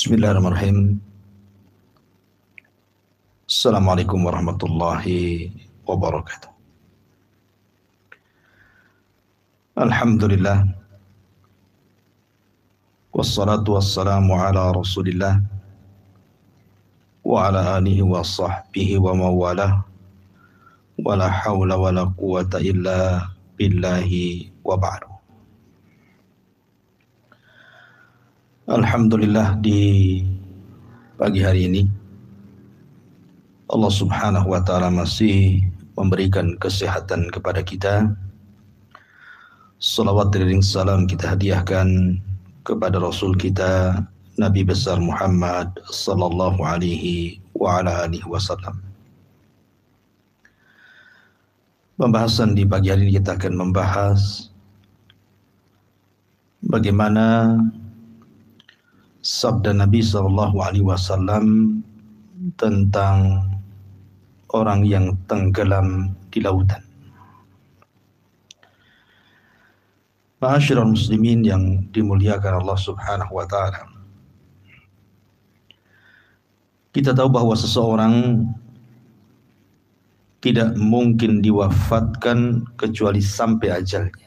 Bismillahirrahmanirrahim. Assalamualaikum warahmatullahi wabarakatuh. Alhamdulillah. Wassalatu wassalamu ala rasulillah wa ala alihi wa sahbihi wa mawalah. Wa la hawla wa la quwata illa billahi wa ba'du. Alhamdulillah, di pagi hari ini Allah subhanahu wa ta'ala masih memberikan kesehatan kepada kita. Salawat dan salam kita hadiahkan kepada Rasul kita Nabi besar Muhammad sallallahu alaihi wa ala alihi wasallam. Pembahasan di pagi hari ini kita akan membahas bagaimana sabda Nabi sallallahu alaihi wasallam tentang orang yang tenggelam di lautan. Ma'asyiral muslimin yang dimuliakan Allah subhanahu wa ta'ala, kita tahu bahwa seseorang tidak mungkin diwafatkan kecuali sampai ajalnya.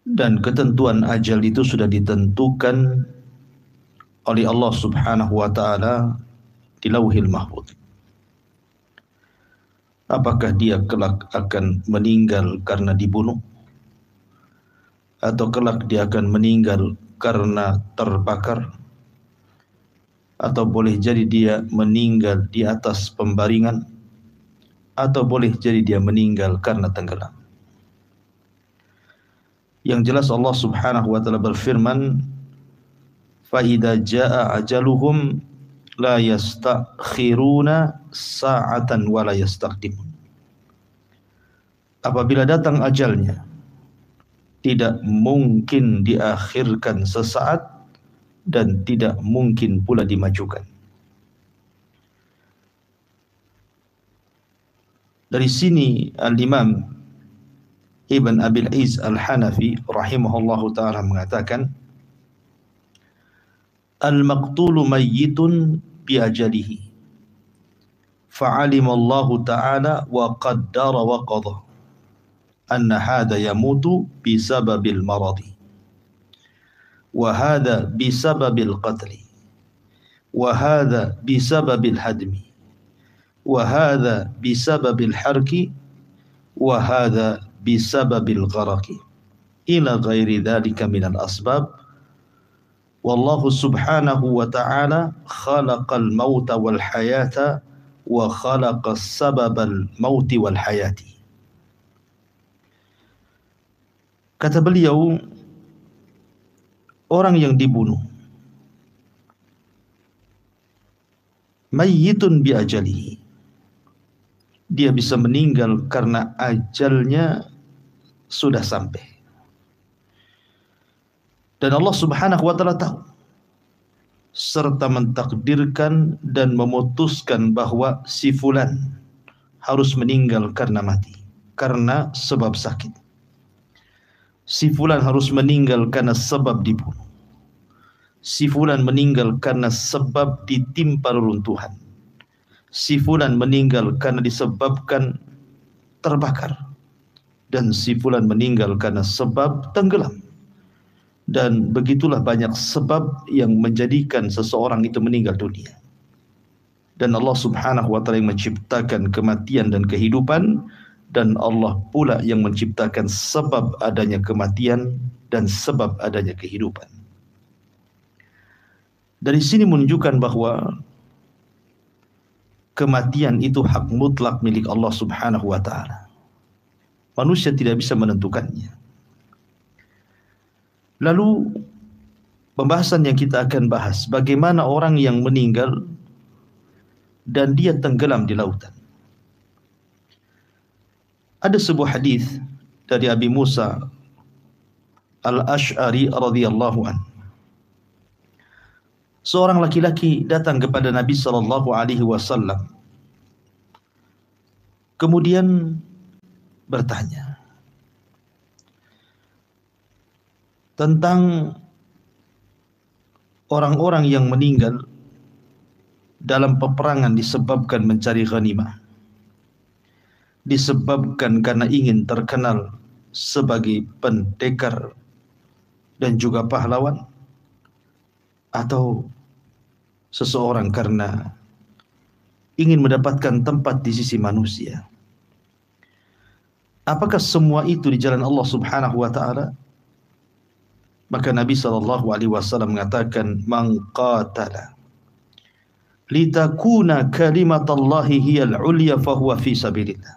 Dan ketentuan ajal itu sudah ditentukan oleh Allah subhanahu wa ta'ala di Lauhil Mahfuz. Apakah dia kelak akan meninggal karena dibunuh, atau kelak dia akan meninggal karena terbakar, atau boleh jadi dia meninggal di atas pembaringan, atau boleh jadi dia meninggal karena tenggelam. Yang jelas Allah subhanahu wa ta'ala berfirman, فَإِذَا جَاءَ أَجَلُهُمْ لَا يَسْتَأْخِرُونَ سَاعَةً وَلَا يَسْتَقْدِمُونَ. Apabila datang ajalnya, tidak mungkin diakhirkan sesaat dan tidak mungkin pula dimajukan. Dari sini Al-Imam Ibn Abil Iz Al-Hanafi rahimahullahu ta'ala mengatakan, al-maqtulu mayyitun biajalihi fa'alimallahu ta'ala wa qaddara wa qadha anna hadha yamutu bisababil maradi wa hadha bisababil qatli wa hadha bisababil hadmi wa hadha bisababil harki wa hadha bisababil gharaqi ila ghairi dhalika minal asbab. Wallahu subhanahu wa ta'ala khalaqal mauta wal hayata wa khalaqas sababal mauti wal hayati. Kata beliau, orang yang dibunuh mayyitun bi ajalihi, dia bisa meninggal karena ajalnya sudah sampai. Dan Allah subhanahu wa ta'ala tahu serta mentakdirkan dan memutuskan bahwa si fulan harus meninggal karena mati, karena sebab sakit. Si fulan harus meninggal karena sebab dibunuh. Si fulan meninggal karena sebab ditimpa reruntuhan. Si fulan meninggal karena disebabkan terbakar. Dan si fulan meninggal karena sebab tenggelam. Dan begitulah banyak sebab yang menjadikan seseorang itu meninggal dunia. Dan Allah subhanahu wa ta'ala yang menciptakan kematian dan kehidupan, dan Allah pula yang menciptakan sebab adanya kematian dan sebab adanya kehidupan. Dari sini menunjukkan bahwa kematian itu hak mutlak milik Allah subhanahu wa ta'ala. Manusia tidak bisa menentukannya. Lalu pembahasan yang kita akan bahas, bagaimana orang yang meninggal dan dia tenggelam di lautan. Ada sebuah hadis dari Abi Musa Al-Asy'ari radhiyallahu anhu. Seorang laki-laki datang kepada Nabi sallallahu alaihi wasallam. Kemudian bertanya tentang orang-orang yang meninggal dalam peperangan disebabkan mencari ghanimah, disebabkan karena ingin terkenal sebagai pendekar dan juga pahlawan, atau seseorang karena ingin mendapatkan tempat di sisi manusia. Apakah semua itu di jalan Allah Subhanahu wa taala? Maka Nabi sallallahu alaihi wasallam mengatakan, "Man qatala litakuna kalimatallahi hiyal ulya fahuwa fi sabilillah."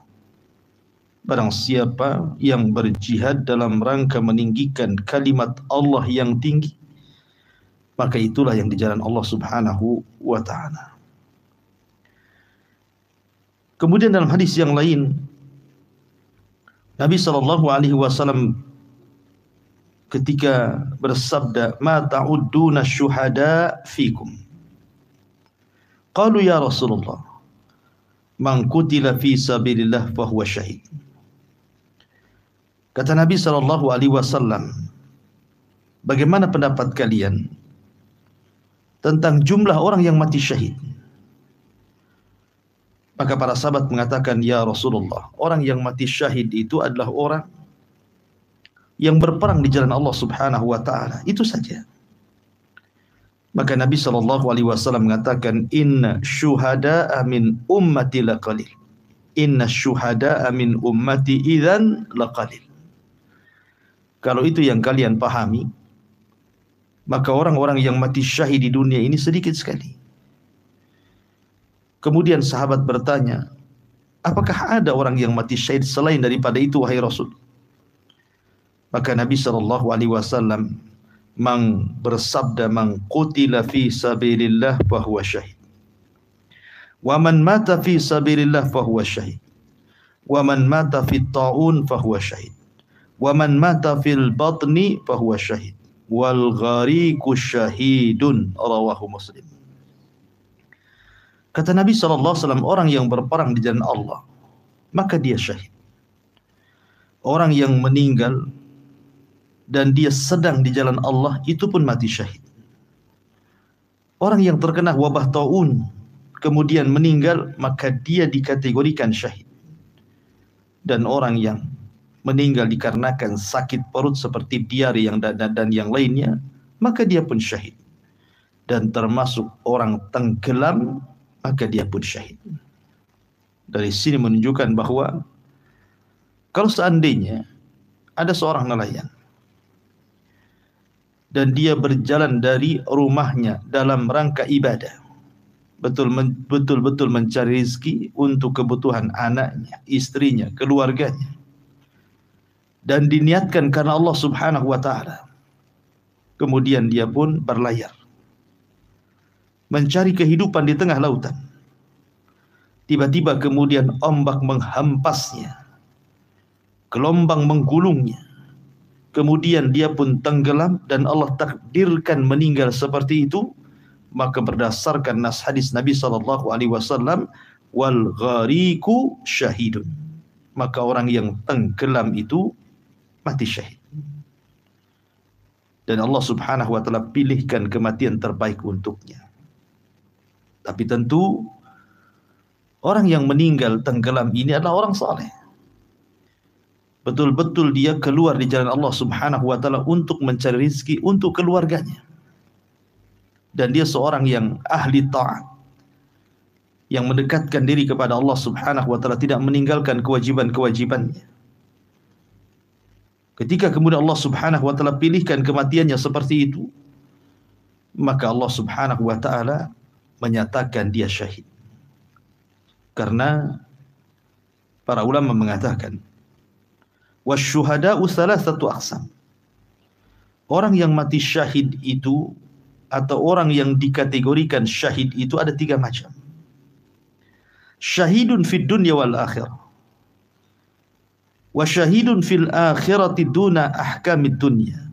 Barang siapa yang berjihad dalam rangka meninggikan kalimat Allah yang tinggi, maka itulah yang di jalan Allah Subhanahu wa taala. Kemudian dalam hadis yang lain, Nabi sallallahu alaihi wasallam ketika bersabda, "Ma ta'udduna syuhada fikum?" Qalu ya Rasulullah, "Man qutila fi sabilillah fa huwa syahid." Kata Nabi sallallahu alaihi wasallam, "Bagaimana pendapat kalian tentang jumlah orang yang mati syahid?" Maka para sahabat mengatakan, "Ya Rasulullah, orang yang mati syahid itu adalah orang yang berperang di jalan Allah Subhanahu wa taala." Itu saja. Maka Nabi sallallahu alaihi wasallam mengatakan, "Inna syuhada'a min ummati laqalil. Inna syuhada'a min ummati idzan laqalil." Kalau itu yang kalian pahami, maka orang-orang yang mati syahid di dunia ini sedikit sekali. Kemudian sahabat bertanya, "Apakah ada orang yang mati syahid selain daripada itu, wahai Rasul?" Maka Nabi sallallahu alaihi wasallam bersabda, "Man qutila fi sabilillah fa huwa syahid. Wa man mata fi sabilillah fa huwa syahid. Wa man mata fi ta'un fa huwa syahid. Wa man mata fil batni fa huwa syahid. Wal ghariqu syahidun." Rawahu Muslim. Kata Nabi sallallahu alaihi wasallam, orang yang berperang di jalan Allah, maka dia syahid. Orang yang meninggal dan dia sedang di jalan Allah, itu pun mati syahid. Orang yang terkena wabah taun kemudian meninggal, maka dia dikategorikan syahid. Dan orang yang meninggal dikarenakan sakit perut seperti diare dan yang lainnya, maka dia pun syahid. Dan termasuk orang tenggelam, maka dia pun syahid. Dari sini menunjukkan bahwa kalau seandainya ada seorang nelayan dan dia berjalan dari rumahnya dalam rangka ibadah, betul-betul mencari rezeki untuk kebutuhan anaknya, istrinya, keluarganya, dan diniatkan karena Allah Subhanahu wa taala, kemudian dia pun berlayar mencari kehidupan di tengah lautan. Tiba-tiba kemudian ombak menghempasnya, gelombang menggulungnya, kemudian dia pun tenggelam dan Allah takdirkan meninggal seperti itu. Maka berdasarkan nas hadis Nabi sallallahu alaihi wasallam, "Wal ghariqu syahidun." Maka orang yang tenggelam itu mati syahid. Dan Allah Subhanahu wa taala pilihkan kematian terbaik untuknya. Tapi tentu orang yang meninggal tenggelam ini adalah orang saleh. Betul-betul dia keluar di jalan Allah Subhanahu wa taala untuk mencari rezeki untuk keluarganya. Dan dia seorang yang ahli taat, yang mendekatkan diri kepada Allah Subhanahu wa taala, tidak meninggalkan kewajiban-kewajibannya. Ketika kemudian Allah Subhanahu wa taala pilihkan kematiannya seperti itu, maka Allah Subhanahu wa taala menyatakan dia syahid. Karena para ulama mengatakan, wasyuhada'u thalathatu aqsam. Orang yang mati syahid itu, atau orang yang dikategorikan syahid itu ada 3 macam. Syahidun fid dunya wal akhirah, wa syahidun fil akhirati duna ahkamid dunya,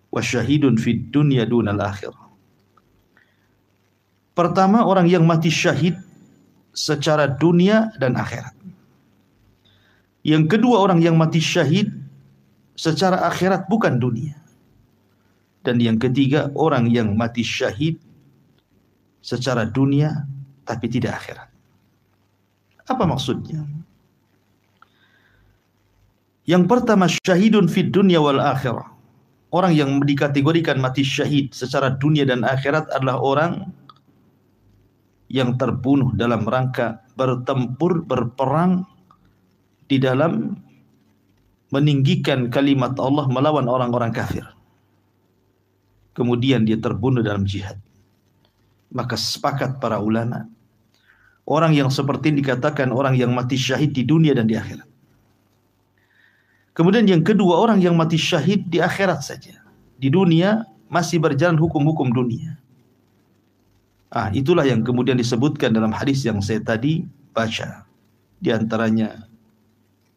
wa syahidun fid dunya dunal akhirah. Pertama, orang yang mati syahid secara dunia dan akhirat. Yang kedua, orang yang mati syahid secara akhirat bukan dunia. Dan yang ketiga, orang yang mati syahid secara dunia tapi tidak akhirat. Apa maksudnya? Yang pertama, syahidun fid dunya wal akhirah. Orang yang dikategorikan mati syahid secara dunia dan akhirat adalah orang yang terbunuh dalam rangka bertempur, berperang di dalam meninggikan kalimat Allah melawan orang-orang kafir. Kemudian dia terbunuh dalam jihad. Maka sepakat para ulama, orang yang seperti ini dikatakan orang yang mati syahid di dunia dan di akhirat. Kemudian yang kedua, orang yang mati syahid di akhirat saja. Di dunia masih berjalan hukum-hukum dunia. Itulah yang kemudian disebutkan dalam hadis yang saya tadi baca. Di antaranya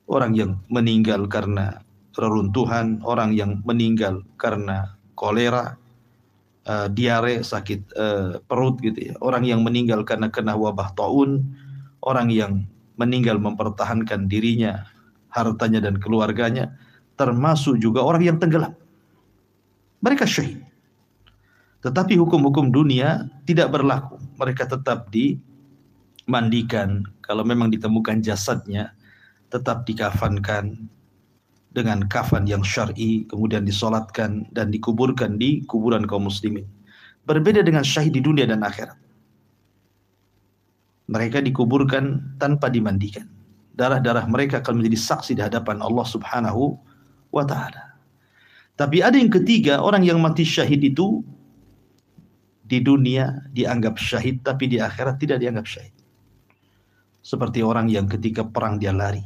orang yang meninggal karena reruntuhan, orang yang meninggal karena kolera, diare, sakit perut gitu ya. Orang yang meninggal karena kena wabah taun, orang yang meninggal mempertahankan dirinya, hartanya dan keluarganya, termasuk juga orang yang tenggelam. Mereka syahid. Tetapi hukum-hukum dunia tidak berlaku. Mereka tetap dimandikan. Kalau memang ditemukan jasadnya, tetap dikafankan dengan kafan yang syar'i, kemudian disolatkan dan dikuburkan di kuburan kaum muslimin. Berbeda dengan syahid di dunia dan akhirat. Mereka dikuburkan tanpa dimandikan. Darah-darah mereka akan menjadi saksi di hadapan Allah Subhanahu wa ta'ala. Tapi ada yang ketiga, orang yang mati syahid itu di dunia dianggap syahid, tapi di akhirat tidak dianggap syahid. Seperti orang yang ketika perang dia lari.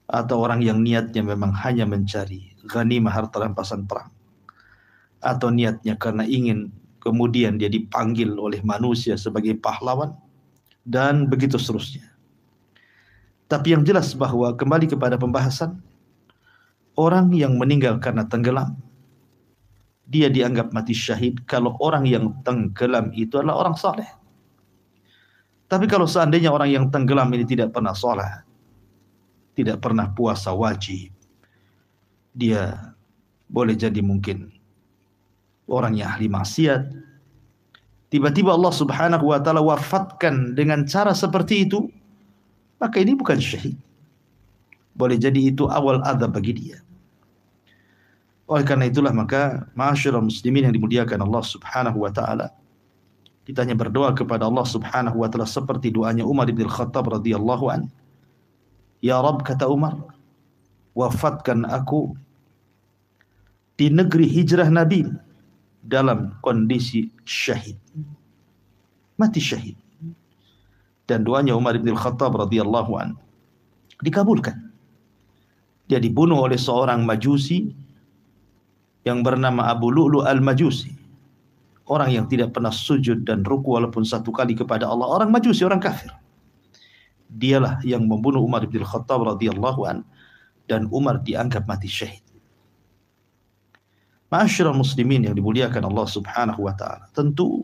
Atau orang yang niatnya memang hanya mencari ghanimah, harta rampasan perang. Atau niatnya karena ingin kemudian dia dipanggil oleh manusia sebagai pahlawan. Dan begitu seterusnya. Tapi yang jelas bahwa kembali kepada pembahasan, orang yang meninggal karena tenggelam, dia dianggap mati syahid kalau orang yang tenggelam itu adalah orang saleh. Tapi kalau seandainya orang yang tenggelam ini tidak pernah salat, tidak pernah puasa wajib, dia boleh jadi mungkin orang yang ahli maksiat, tiba-tiba Allah Subhanahu wa ta'ala wafatkan dengan cara seperti itu, maka ini bukan syahid. Boleh jadi itu awal azab bagi dia. Oleh karena itulah maka ma'asyiral muslimin yang dimuliakan Allah Subhanahu wa ta'ala, kita hanya berdoa kepada Allah Subhanahu wa ta'ala seperti doanya Umar bin Khattab radhiyallahu an. Ya Rabb, kata Umar, wafatkan aku di negeri hijrah Nabi dalam kondisi syahid, mati syahid. Dan doanya Umar bin Khattab radhiyallahu an dikabulkan. Dia dibunuh oleh seorang majusi yang bernama Abu Lu'lu' al-Majusi. Orang yang tidak pernah sujud dan ruku walaupun satu kali kepada Allah. Orang majusi, orang kafir. Dialah yang membunuh Umar bin Khattab radhiyallahu an, dan Umar dianggap mati syahid. Ma'asyiral muslimin yang dimuliakan Allah Subhanahu wa ta'ala, tentu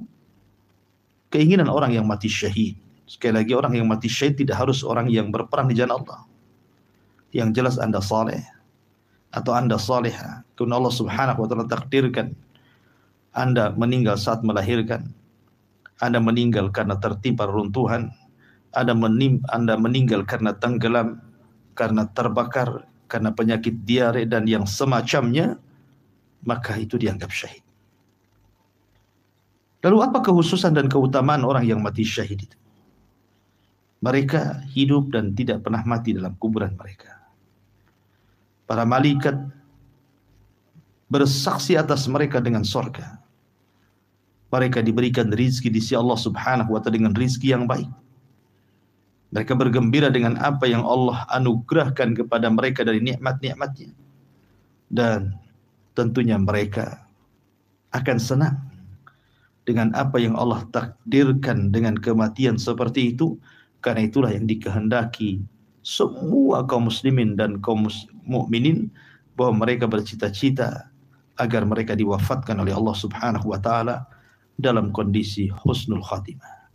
keinginan orang yang mati syahid, sekali lagi orang yang mati syahid tidak harus orang yang berperang di jalan Allah. Yang jelas Anda saleh atau Anda salihah, karena Allah Subhanahu wa ta'ala takdirkan Anda meninggal saat melahirkan, Anda meninggal karena tertimpa runtuhan, Anda meninggal karena tenggelam, karena terbakar, karena penyakit diare dan yang semacamnya, maka itu dianggap syahid. Lalu apa kekhususan dan keutamaan orang yang mati syahid itu? Mereka hidup dan tidak pernah mati dalam kuburan mereka. Para malaikat bersaksi atas mereka dengan surga. Mereka diberikan rizki di sisi Allah Subhanahu wa ta'ala dengan rizki yang baik. Mereka bergembira dengan apa yang Allah anugerahkan kepada mereka dari nikmat-nikmatnya. Dan tentunya mereka akan senang dengan apa yang Allah takdirkan dengan kematian seperti itu. Karena itulah yang dikehendaki semua kaum muslimin dan kaum mukminin, bahwa mereka bercita-cita agar mereka diwafatkan oleh Allah Subhanahu wa ta'ala dalam kondisi husnul khatimah.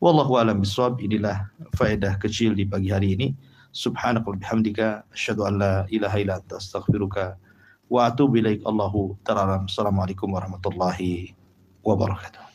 Wallahu a'lam bishawab. Inilah faedah kecil di pagi hari ini. Subhanaka wa bihamdika asyhadu an la ilaha illa anta astaghfiruka wa atubu ilaik. Allahu ta'ala. Assalamualaikum warahmatullahi wabarakatuh.